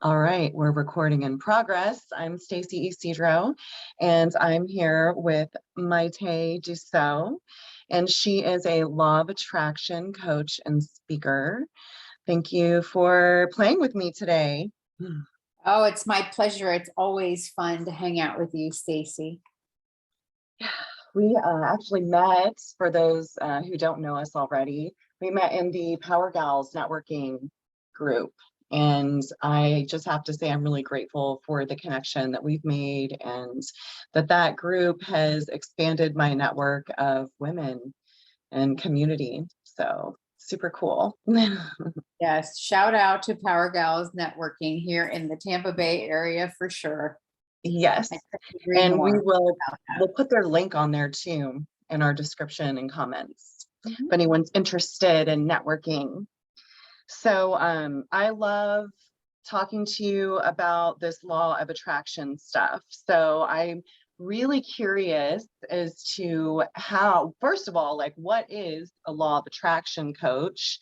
All right, we're recording in progress. I'm Stacie Ysidro, and I'm here with Maytte Dusseau, and she is a law of attraction coach and speaker. Thank you for playing with me today. Oh, it's my pleasure. It's always fun to hang out with you, Stacie. We actually met, for those who don't know us already, we met in the Power Gals networking group. And I just have to say, I'm really grateful for the connection that we've made, and that group has expanded my network of women and community. So super cool. Yes, shout out to Power Gals Networking here in the Tampa Bay area for sure. Yes. I couldn't agree And we more will about that. we'll put their link on there too in our description and comments Mhm. if anyone's interested in networking. So I love talking to you about this law of attraction stuff. So I'm really curious as to how, first of all, like, what is a law of attraction coach?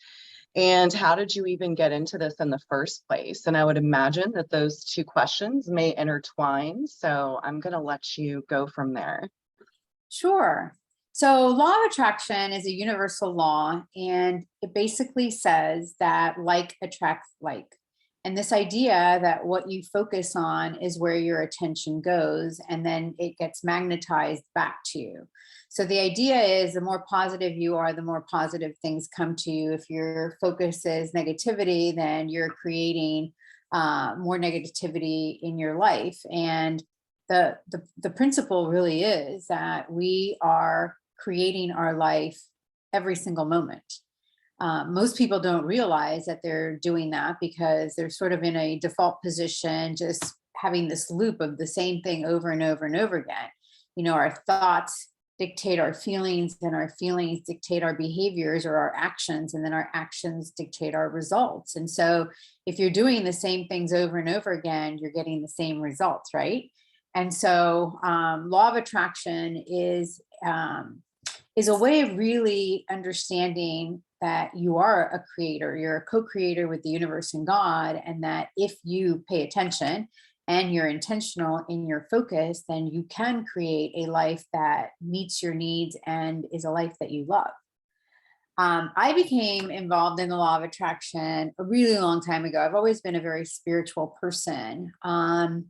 And how did you even get into this in the first place? And I would imagine that those two questions may intertwine. So I'm going to let you go from there. Sure. So law of attraction is a universal law, and it basically says that like attracts like. And this idea that what you focus on is where your attention goes, and then it gets magnetized back to you. So the idea is the more positive you are, the more positive things come to you. If your focus is negativity, then you're creating more negativity in your life. And the principle really is that we are creating our life every single moment. Most people don't realize that they're doing that because they're sort of in a default position, just having this loop of the same thing over and over and over again. You know, our thoughts dictate our feelings, and our feelings dictate our behaviors or our actions, and then our actions dictate our results. And so if you're doing the same things over and over again, you're getting the same results, right? And so law of attraction is a way of really understanding that you are a creator, you're a co-creator with the universe and God, and that if you pay attention and you're intentional in your focus, then you can create a life that meets your needs and is a life that you love. I became involved in the law of attraction a really long time ago. I've always been a very spiritual person. And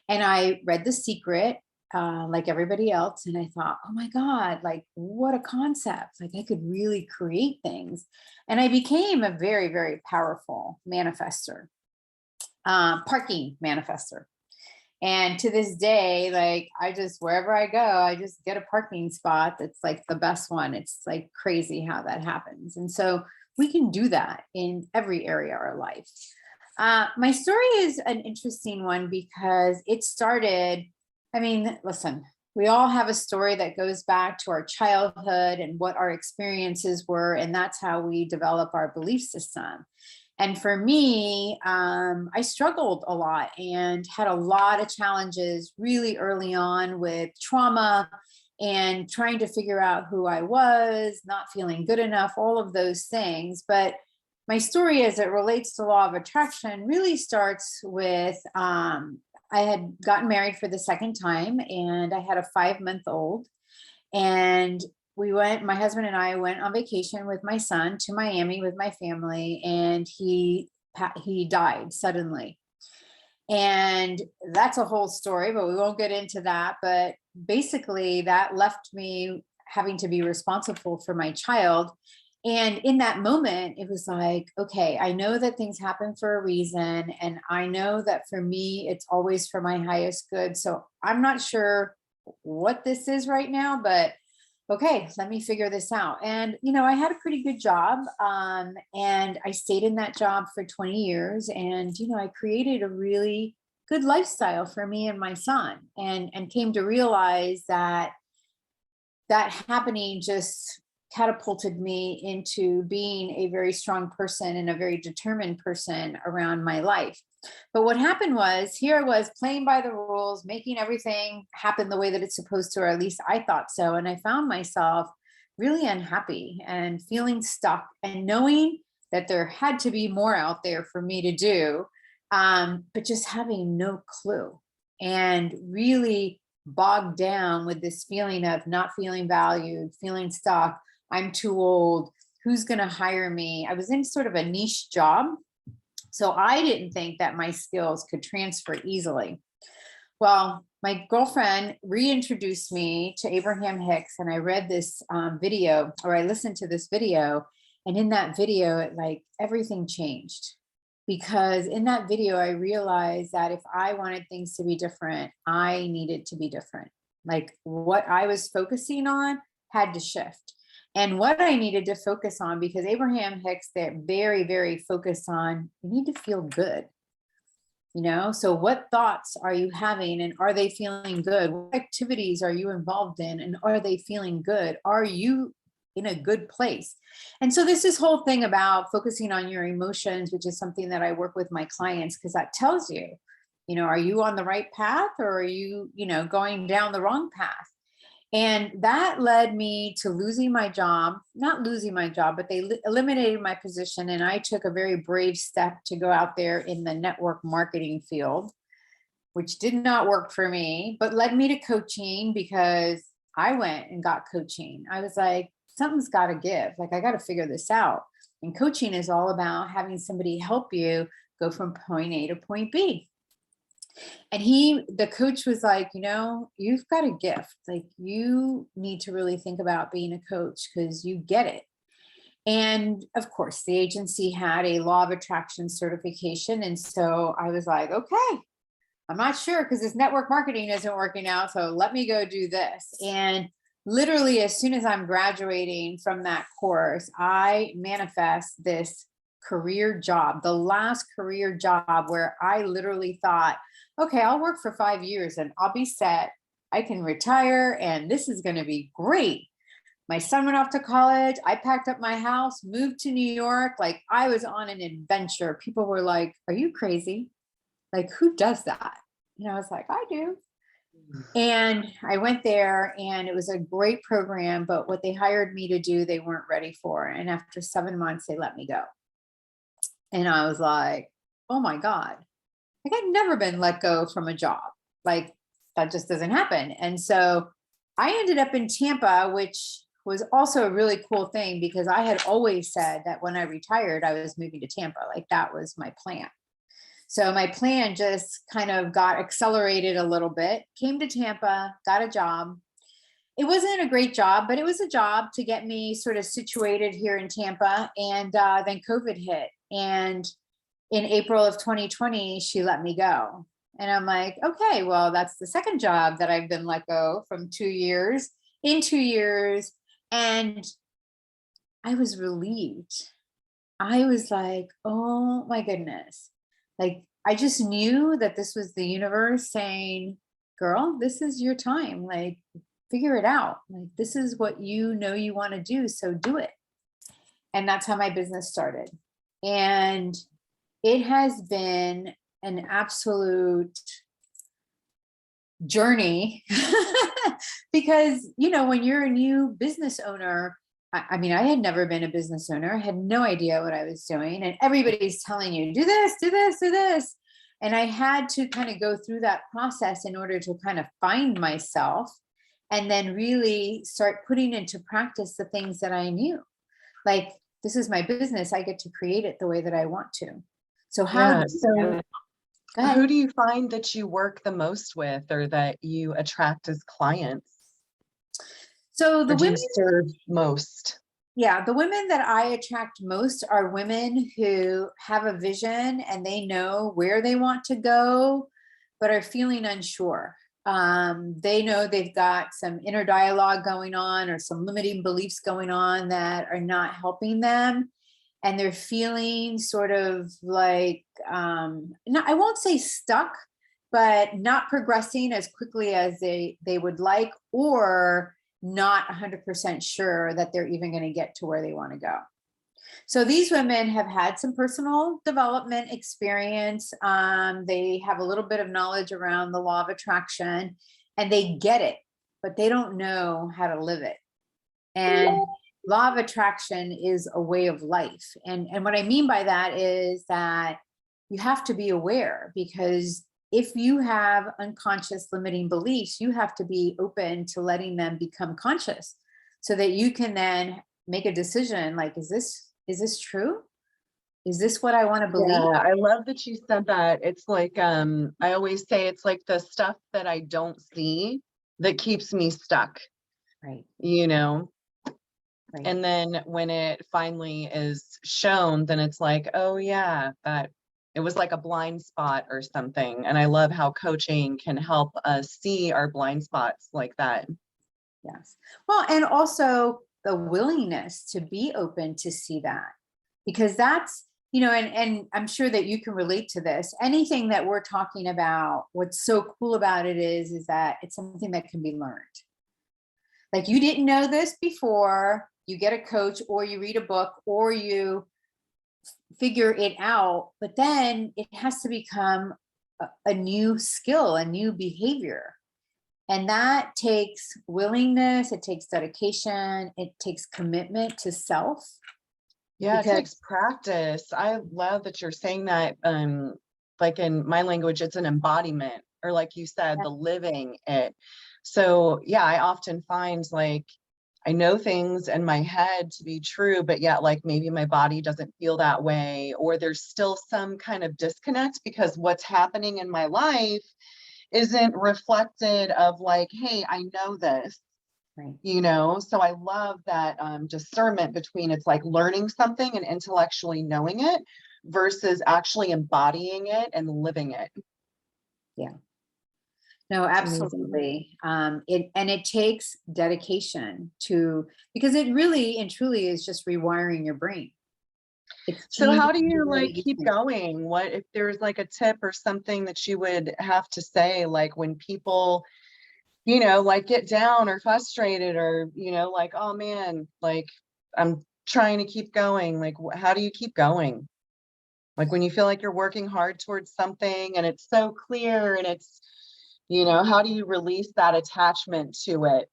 I read The Secret, like everybody else. And I thought, oh my God, like what a concept. Like I could really create things. And I became a very, very powerful manifester, parking manifester. And to this day, like I just, wherever I go, I just get a parking spot that's like the best one. It's like crazy how that happens. And so we can do that in every area of our life. My story is an interesting one because it started, I mean, listen, we all have a story that goes back to our childhood and what our experiences were. And that's how we develop our belief system. And for me, I struggled a lot and had a lot of challenges really early on with trauma and trying to figure out who I was, not feeling good enough, all of those things. But my story as it relates to law of attraction really starts with I had gotten married for the second time, and I had a 5-month-old. And my husband and I went on vacation with my son to Miami with my family, and he died suddenly. And that's a whole story, but we won't get into that. But basically that left me having to be responsible for my child. And in that moment, it was like, okay, I know that things happen for a reason. And I know that for me, it's always for my highest good. So I'm not sure what this is right now, but okay, let me figure this out. And, you know, I had a pretty good job, and I stayed in that job for 20 years. And, you know, I created a really good lifestyle for me and my son, and came to realize that happening just catapulted me into being a very strong person and a very determined person around my life. But what happened was, here I was playing by the rules, making everything happen the way that it's supposed to, or at least I thought so. And I found myself really unhappy and feeling stuck, and knowing that there had to be more out there for me to do. but just having no clue and really bogged down with this feeling of not feeling valued, feeling stuck. I'm too old. Who's going to hire me? I was in sort of a niche job. So I didn't think that my skills could transfer easily. Well, my girlfriend reintroduced me to Abraham Hicks, and I read this video, or I listened to this video. And in that video, it like everything changed, because in that video, I realized that if I wanted things to be different, I needed to be different. Like what I was focusing on had to shift. And what I needed to focus on, because Abraham Hicks, they're very, very focused on, you need to feel good. So what thoughts are you having, and are they feeling good? What activities are you involved in, and are they feeling good? Are you in a good place? And so this whole thing about focusing on your emotions, which is something that I work with my clients, because that tells you, are you on the right path, or are you, going down the wrong path? And that led me to losing my job, not losing my job, but they eliminated my position. And I took a very brave step to go out there in the network marketing field, which did not work for me, but led me to coaching, because I went and got coaching. I was like, something's got to give. Like, I got to figure this out. And coaching is all about having somebody help you go from point A to point B. And the coach was like, you've got a gift. Like, you need to really think about being a coach, because you get it. And of course, the agency had a law of attraction certification. And so I was like, okay, I'm not sure, because this network marketing isn't working out. So let me go do this. And literally, as soon as I'm graduating from that course, I manifest this career job, the last career job, where I literally thought, okay, I'll work for 5 years and I'll be set. I can retire and this is going to be great. My son went off to college. I packed up my house, moved to New York. Like, I was on an adventure. People were like, are you crazy? Like, who does that? I was like, I do. And I went there, and it was a great program, but what they hired me to do, they weren't ready for. And after 7 months, they let me go. And I was like, oh my God, like, I'd never been let go from a job. Like, that just doesn't happen. And so I ended up in Tampa, which was also a really cool thing, because I had always said that when I retired, I was moving to Tampa. Like, that was my plan. So my plan just kind of got accelerated a little bit, came to Tampa, got a job. It wasn't a great job, but it was a job to get me sort of situated here in Tampa. And then COVID hit. And in April of 2020, she let me go. And I'm like, okay, well, that's the second job that I've been let go from 2 years, in 2 years. And I was relieved. I was like, oh my goodness. Like, I just knew that this was the universe saying, girl, this is your time. Like, figure it out. Like, this is what you want to do. So do it. And that's how my business started. And it has been an absolute journey because, when you're a new business owner, I mean, I had never been a business owner. I had no idea what I was doing. And everybody's telling you, do this, do this, do this. And I had to kind of go through that process in order to kind of find myself, and then really start putting into practice the things that I knew. Like, this is my business. I get to create it the way that I want to. So Yeah. So who do you find that you work the most with, or that you attract as clients? So the women you serve most? Yeah, the women that I attract most are women who have a vision and they know where they want to go, but are feeling unsure. They know they've got some inner dialogue going on, or some limiting beliefs going on that are not helping them. And they're feeling sort of like, I won't say stuck, but not progressing as quickly as they would like, or not 100% sure that they're even going to get to where they want to go. So these women have had some personal development experience. They have a little bit of knowledge around the law of attraction, and they get it, but they don't know how to live it. And law of attraction is a way of life. And what I mean by that is that you have to be aware, because if you have unconscious limiting beliefs, you have to be open to letting them become conscious so that you can then make a decision like, is this true? Is this what I want to believe? Yeah, I love that you said that. It's like, I always say it's like the stuff that I don't see that keeps me stuck, Right, you know? right. And then when it finally is shown, then it's like, oh yeah, that it was like a blind spot or something. And I love how coaching can help us see our blind spots like that. Yes. Well, and also the willingness to be open to see that, because that's, and I'm sure that you can relate to this. Anything that we're talking about, what's so cool about it is that it's something that can be learned. Like, you didn't know this before, you get a coach or you read a book or you figure it out, but then it has to become a new skill, a new behavior. And that takes willingness, it takes dedication, it takes commitment to self. Yeah, it Because takes practice. I love that you're saying that. Like in my language, it's an embodiment, or like you said, the living it. So yeah, I often find like I know things in my head to be true, but yet like maybe my body doesn't feel that way, or there's still some kind of disconnect because what's happening in my life isn't reflected of like, hey, I know this, right. so I love that discernment between it's like learning something and intellectually knowing it versus actually embodying it and living it. Yeah. No, It's amazing. absolutely. It takes dedication to, because it really and truly is just rewiring your brain. It's So changing how do the you way like you keep think. going? What if there's like a tip or something that you would have to say, like when people, like get down or frustrated or, like, oh man, like I'm trying to keep going. Like, how do you keep going? Like when you feel like you're working hard towards something and it's so clear and it's, how do you release that attachment to it,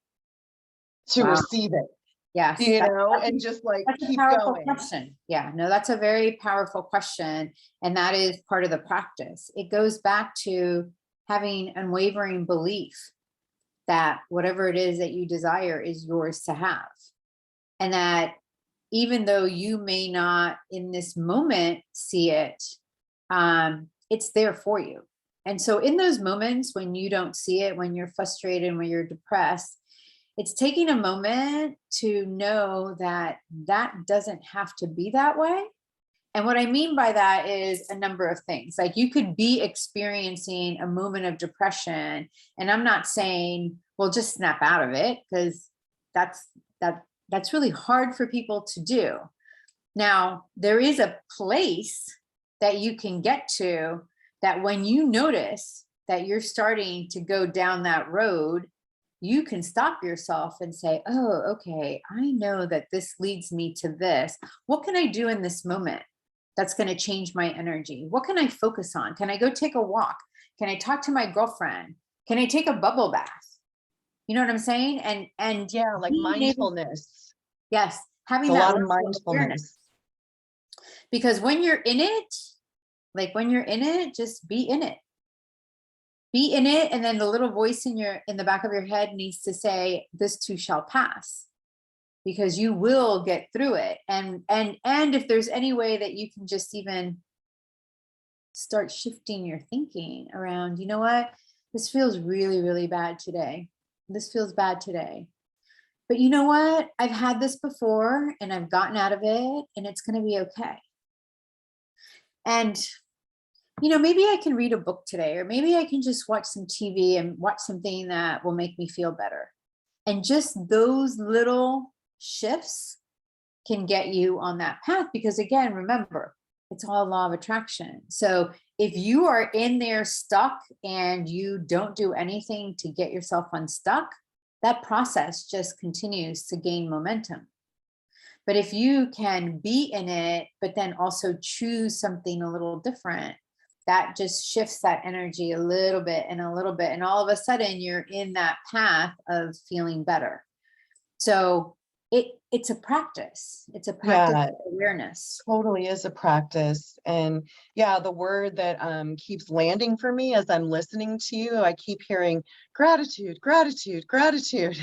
to Wow. receive it, Yes. and just like That's a keep powerful going? question. Yeah, no, that's a very powerful question. And that is part of the practice. It goes back to having unwavering belief that whatever it is that you desire is yours to have. And that even though you may not in this moment see it, it's there for you. And so in those moments when you don't see it, when you're frustrated, when you're depressed, it's taking a moment to know that that doesn't have to be that way. And what I mean by that is a number of things. Like, you could be experiencing a moment of depression, and I'm not saying, well, just snap out of it, because that's that's really hard for people to do. Now, there is a place that you can get to, that when you notice that you're starting to go down that road, you can stop yourself and say, oh, okay, I know that this leads me to this. What can I do in this moment that's going to change my energy? What can I focus on? Can I go take a walk? Can I talk to my girlfriend? Can I take a bubble bath? You know what I'm saying? And Yeah, like being able, mindfulness. yes, It's having a that lot of level of awareness. mindfulness. Because when you're in it, like when you're in it, just be in it. Be in it, and then the little voice in the back of your head needs to say, this too shall pass, because you will get through it. And if there's any way that you can just even start shifting your thinking around, you know what, this feels really, really bad today. This feels bad today. But you know what? I've had this before and I've gotten out of it, and it's going to be okay. And maybe I can read a book today, or maybe I can just watch some TV and watch something that will make me feel better. And just those little shifts can get you on that path. Because again, remember, it's all law of attraction. So if you are in there stuck and you don't do anything to get yourself unstuck, that process just continues to gain momentum. But if you can be in it, but then also choose something a little different, that just shifts that energy a little bit and a little bit. And all of a sudden you're in that path of feeling better. So it's a practice. It's a practice Yeah, of awareness. totally is a practice. And yeah, the word that keeps landing for me as I'm listening to you, I keep hearing gratitude, gratitude, gratitude.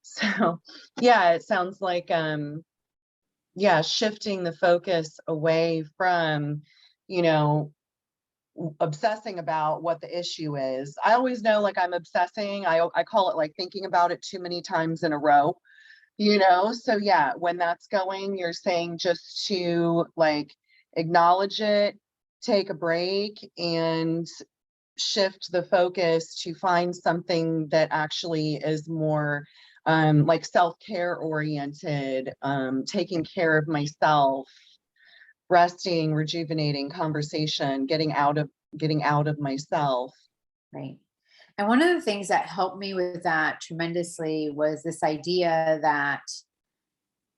So yeah, it sounds like yeah, shifting the focus away from, you know, obsessing about what the issue is. I always know like I'm obsessing. I call it like thinking about it too many times in a row, you know? So yeah, when that's going, you're saying just to like acknowledge it, take a break, and shift the focus to find something that actually is more like self-care oriented, taking care of myself, resting, rejuvenating, conversation, getting out of myself. Right. And one of the things that helped me with that tremendously was this idea that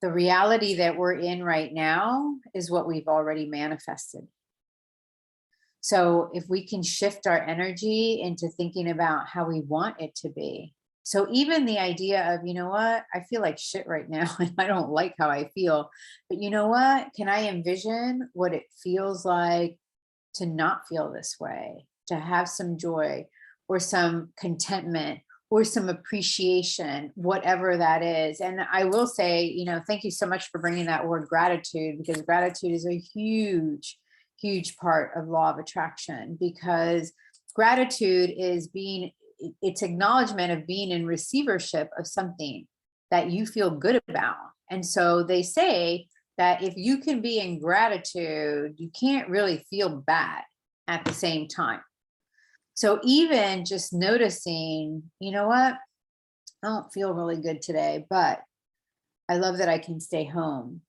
the reality that we're in right now is what we've already manifested. So if we can shift our energy into thinking about how we want it to be. So even the idea of, you know what, I feel like shit right now and I don't like how I feel. But you know what? Can I envision what it feels like to not feel this way, to have some joy or some contentment or some appreciation, whatever that is? And I will say, thank you so much for bringing that word gratitude, because gratitude is a huge, huge part of law of attraction, because gratitude is it's acknowledgement of being in receivership of something that you feel good about. And so they say that if you can be in gratitude, you can't really feel bad at the same time. So even just noticing, you know what, I don't feel really good today, but I love that I can stay home.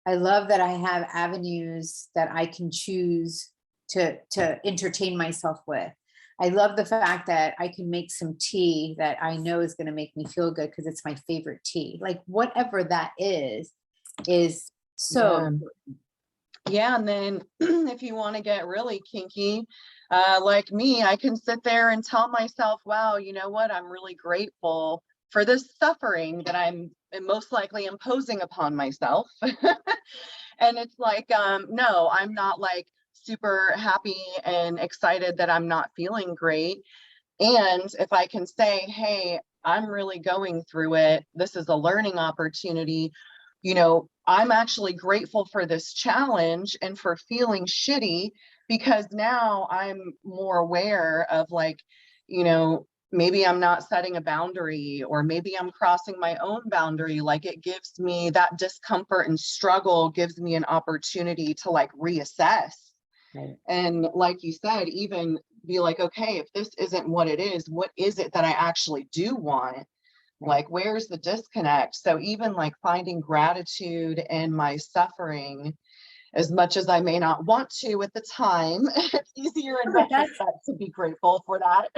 I love that I have avenues that I can choose to entertain myself with. I love the fact that I can make some tea that I know is going to make me feel good because it's my favorite tea. Like whatever that is so Yeah. Yeah, and then if you want to get really kinky, like me, I can sit there and tell myself, wow, you know what? I'm really grateful for this suffering that I'm most likely imposing upon myself. And it's like, no, I'm not like super happy and excited that I'm not feeling great. And if I can say, hey, I'm really going through it, this is a learning opportunity, you know, I'm actually grateful for this challenge and for feeling shitty, because now I'm more aware of like, you know, maybe I'm not setting a boundary, or maybe I'm crossing my own boundary. Like it gives me that discomfort and struggle, gives me an opportunity to like reassess. right. And like you said, even be like, okay, if this isn't what it is, what is it that I actually do want? Like, where's the disconnect? So even like finding gratitude in my suffering, as much as I may not want to at the time, it's easier in But that's retrospect to be grateful for that.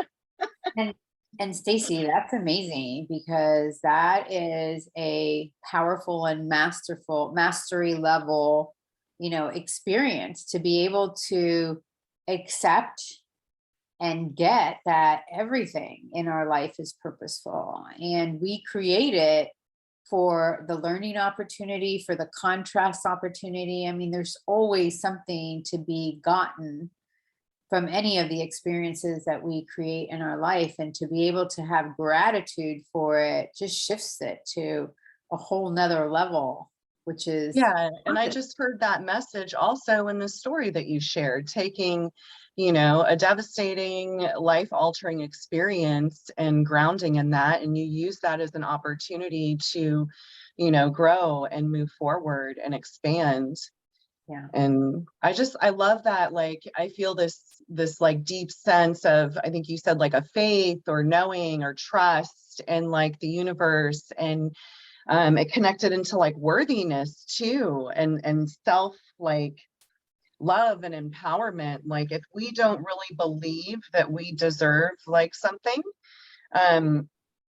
and and Stacie, that's amazing, because that is a powerful and mastery level, experience, to be able to accept and get that everything in our life is purposeful, and we create it for the learning opportunity, for the contrast opportunity. I mean, there's always something to be gotten from any of the experiences that we create in our life, and to be able to have gratitude for it just shifts it to a whole nother level, which is Yeah, and I awesome. just heard that message also in the story that you shared, taking, you know, a devastating, life-altering experience and grounding in that, and you use that as an opportunity to, you know, grow and move forward and expand. Yeah. And I love that. Like I feel this like deep sense of, I think you said like a faith or knowing or trust and like the universe, and it connected into like worthiness too, and self like love and empowerment. Like if we don't really believe that we deserve like something, um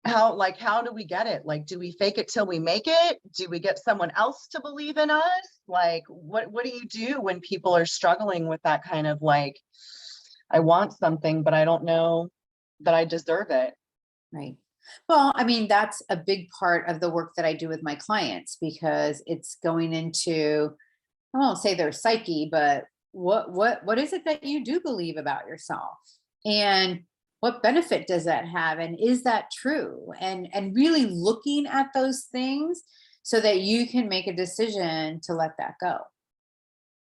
how do we get it? Like, do we fake it till we make it? Do we get someone else to believe in us? Like what do you do when people are struggling with that kind of like, I want something but I don't know that I deserve it? Right. Well, I mean, that's a big part of the work that I do with my clients because it's going into, I won't say their psyche, but what is it that you do believe about yourself? And what benefit does that have? And is that true? And really looking at those things so that you can make a decision to let that go.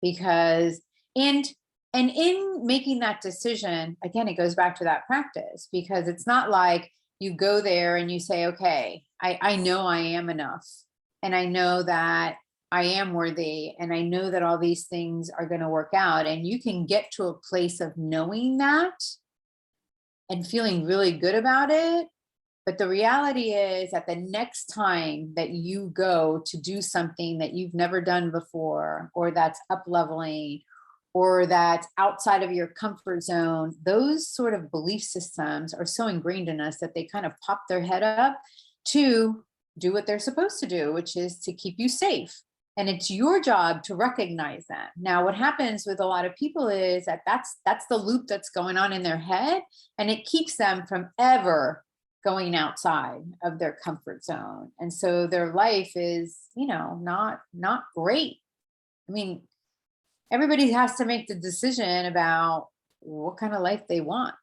Because and in making that decision, again, it goes back to that practice because it's not like you go there and you say, okay, I know I am enough. And I know that I am worthy. And I know that all these things are going to work out. And you can get to a place of knowing that and feeling really good about it. But the reality is that the next time that you go to do something that you've never done before, or that's up leveling, or that's outside of your comfort zone, those sort of belief systems are so ingrained in us that they kind of pop their head up to do what they're supposed to do, which is to keep you safe. And it's your job to recognize that. Now, what happens with a lot of people is that that's the loop that's going on in their head, and it keeps them from ever going outside of their comfort zone. And so their life is, not great. I mean, everybody has to make the decision about what kind of life they want.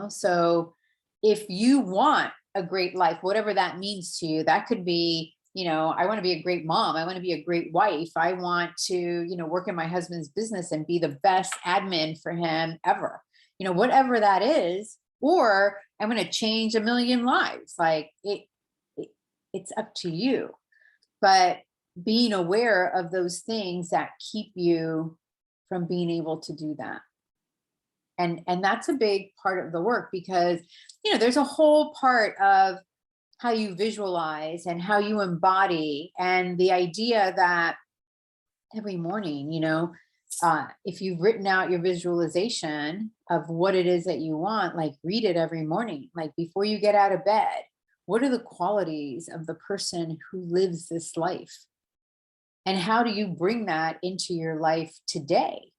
So if you want a great life, whatever that means to you, that could be, I want to be a great mom. I want to be a great wife. I want to, work in my husband's business and be the best admin for him ever, whatever that is. Or I'm going to change a million lives. Like it's up to you. But being aware of those things that keep you from being able to do that. And that's a big part of the work because, there's a whole part of how you visualize and how you embody, and the idea that every morning, if you've written out your visualization of what it is that you want, like read it every morning, like before you get out of bed. What are the qualities of the person who lives this life? And how do you bring that into your life today?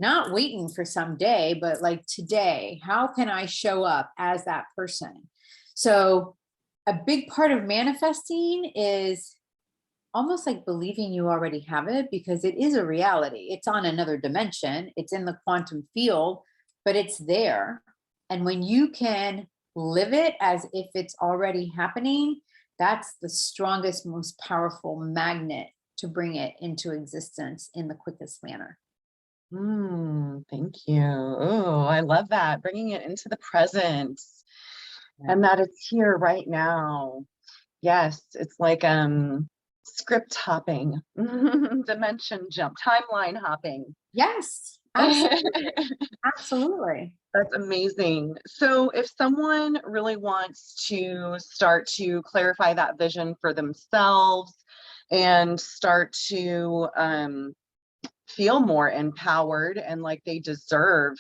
Not waiting for some day, but like today, how can I show up as that person? So a big part of manifesting is almost like believing you already have it, because it is a reality. It's on another dimension. It's in the quantum field, but it's there. And when you can live it as if it's already happening, that's the strongest, most powerful magnet to bring it into existence in the quickest manner. Thank you. Oh, I love that. Bringing it into the present and that it's here right now. Yes, it's like script hopping, dimension jump, timeline hopping. Yes, absolutely. Absolutely. That's amazing. So if someone really wants to start to clarify that vision for themselves and start to feel more empowered and like they deserve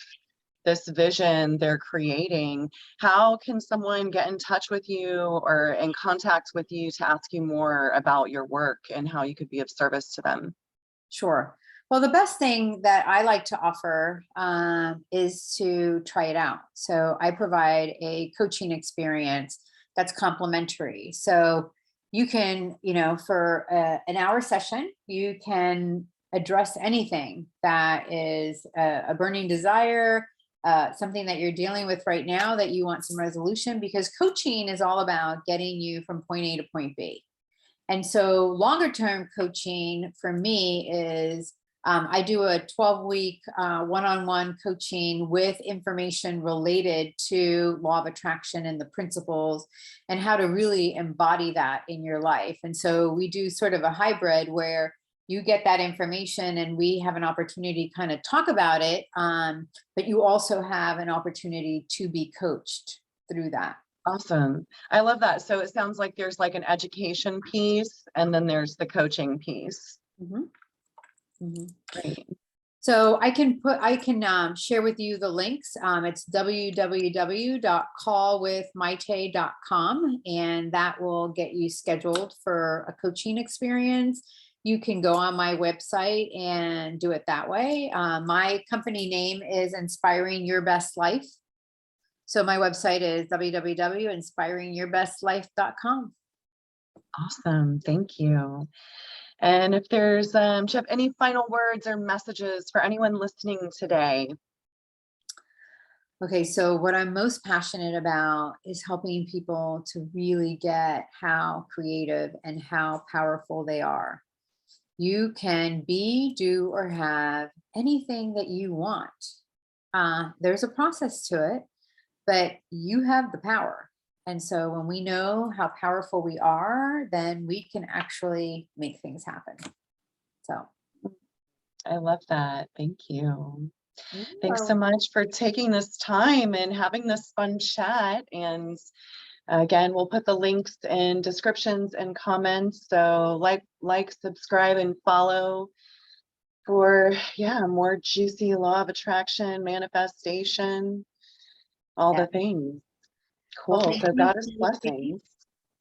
this vision they're creating, how can someone get in touch with you or in contact with you to ask you more about your work and how you could be of service to them? Sure. Well, the best thing that I like to offer is to try it out. So I provide a coaching experience that's complimentary. So you can, for an hour session, you can address anything that is a burning desire, something that you're dealing with right now that you want some resolution, because coaching is all about getting you from point A to point B. And so longer term coaching for me is I do a 12-week one-on-one coaching with information related to law of attraction and the principles and how to really embody that in your life. And so we do sort of a hybrid where you get that information and we have an opportunity to kind of talk about it, but you also have an opportunity to be coached through that. Awesome. I love that. So it sounds like there's like an education piece and then there's the coaching piece. Great. So I can share with you the links. It's www.callwithmaytte.com, and that will get you scheduled for a coaching experience. You can go on my website and do it that way. My company name is Inspiring Your Best Life. So my website is www.inspiringyourbestlife.com. Awesome. Thank you. And if there's, do you have any final words or messages for anyone listening today? Okay, so what I'm most passionate about is helping people to really get how creative and how powerful they are. You can be, do, or have anything that you want. There's a process to it, but you have the power. And so when we know how powerful we are, then we can actually make things happen. So I love that. Thank you. you Thanks so are much for taking this time and having this fun chat. And again, we'll put the links in descriptions and comments. So like, subscribe, and follow for, yeah, more juicy law of attraction, manifestation, all yeah. the things. Well, Cool. thank So you, goddess Stacie. blessings.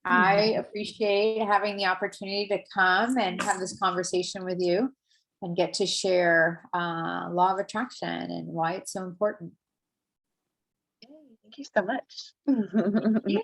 I appreciate having the opportunity to come and have this conversation with you and get to share law of attraction and why it's so important. Yay, thank you so much. Yeah.